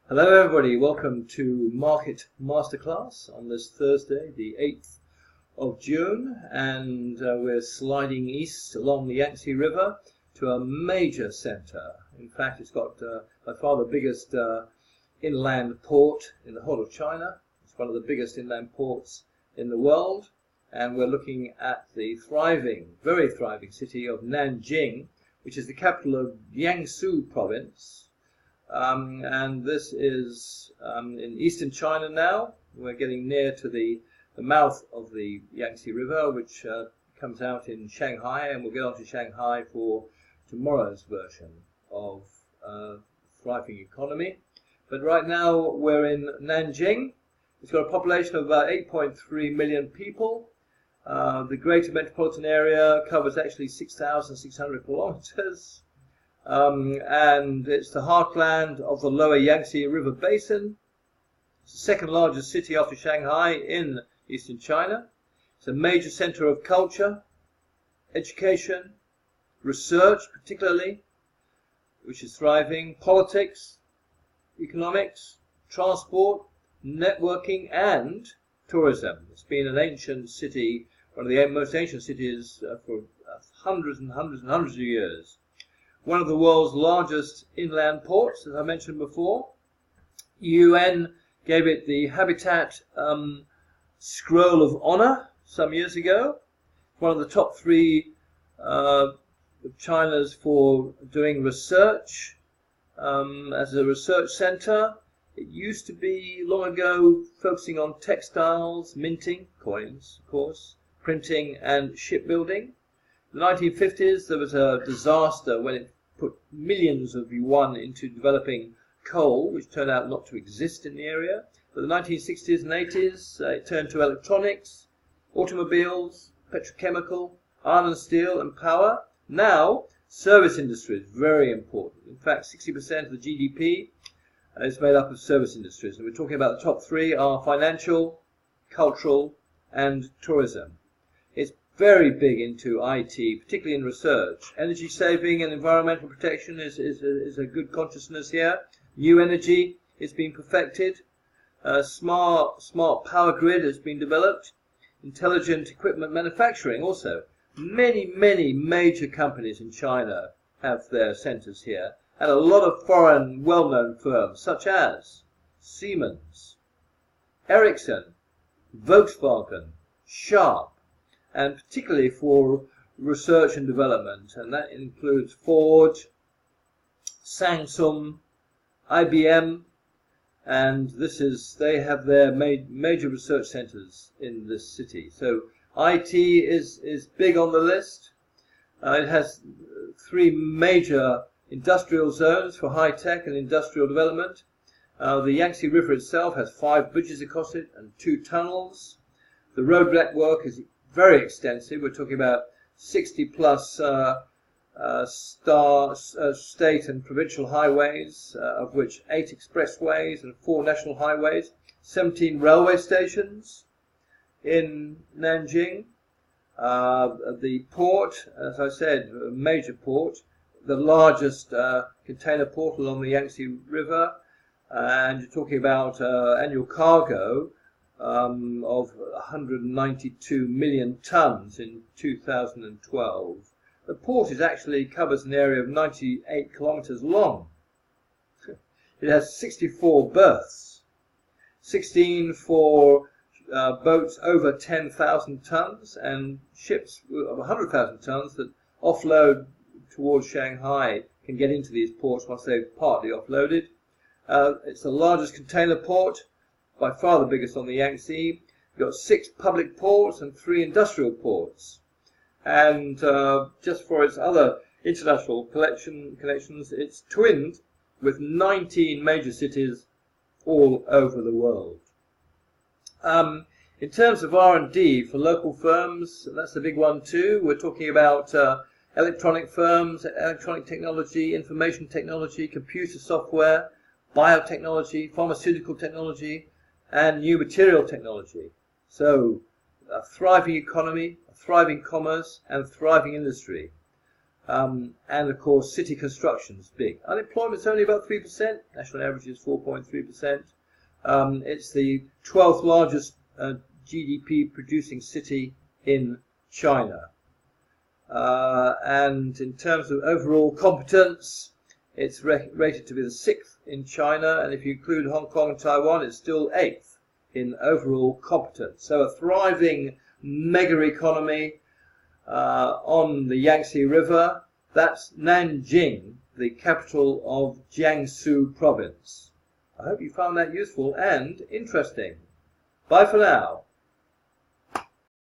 Hello everybody, welcome to Market Masterclass on this Thursday, the 8th of June, and we're sliding east along the Yangtze River to a major centre. In fact, it's got by far the biggest inland port in the whole of China. It's one of the biggest inland ports in the world, and we're looking at the thriving, very thriving city of Nanjing, which is the capital of Jiangsu province. And this is in eastern China now. We're getting near to the mouth of the Yangtze River, which comes out in Shanghai, and we'll get on to Shanghai for tomorrow's version of Thriving Economy. But right now we're in Nanjing. It's got a population of about 8.3 million people. The greater metropolitan area covers actually 6,600 kilometers. And it's the heartland of the lower Yangtze River Basin. It's the second largest city after Shanghai in eastern China. It's a major center of culture, education, research particularly, which is thriving, politics, economics, transport, networking, and tourism. It's been an ancient city, one of the most ancient cities for hundreds and hundreds and hundreds of years. One of the world's largest inland ports, as I mentioned before. UN gave it the Habitat Scroll of Honor some years ago. One of the top three of China's for doing research as a research center. It used to be long ago focusing on textiles, minting, coins, of course, printing and shipbuilding. In the 1950s, there was a disaster when it put millions of yuan into developing coal, which turned out not to exist in the area. But the 1960s and 80s, it turned to electronics, automobiles, petrochemical, iron and steel, and power. Now, service industry is very important. In fact, 60% of the GDP is made up of service industries. And we're talking about the top three are financial, cultural, and tourism. It's very big into IT, particularly in research. Energy saving and environmental protection is a good consciousness here. New energy is being perfected. Smart power grid has been developed. Intelligent equipment manufacturing also. Many major companies in China have their centers here. And a lot of foreign well-known firms such as Siemens, Ericsson, Volkswagen, Sharp, and particularly for research and development, and that includes Ford, Samsung, IBM, and they have their major research centers in this city. So IT is big on the list. It has three major industrial zones for high tech and industrial development. The Yangtze River itself has 5 bridges across it and 2 tunnels. The road network is very extensive. We're talking about 60 plus state and provincial highways, of which 8 expressways and 4 national highways, 17 railway stations in Nanjing. The port, as I said, a major port, the largest container port along the Yangtze River, and you're talking about annual cargo of 192 million tons in 2012. The port actually covers an area of 98 kilometers long. It has 64 berths, 16 for boats over 10,000 tons and ships of 100,000 tons that offload towards Shanghai can get into these ports once they've partly offloaded. It's the largest container port, by far the biggest on the Yangtze. You've got 6 public ports and 3 industrial ports. And just for its other international connections, it's twinned with 19 major cities all over the world. In terms of R&D for local firms, that's a big one too. We're talking about electronic firms, electronic technology, information technology, computer software, biotechnology, pharmaceutical technology, and new material technology. So a thriving economy, a thriving commerce, and thriving industry. And of course, city construction is big. Unemployment's only about 3%. National average is 4.3%. It's the 12th largest GDP producing city in China. And in terms of overall competence, it's rated to be the 6th in China, and if you include Hong Kong and Taiwan, it's still 8th in overall competence. So a thriving mega economy on the Yangtze River. That's Nanjing, the capital of Jiangsu province. I hope you found that useful and interesting. Bye for now.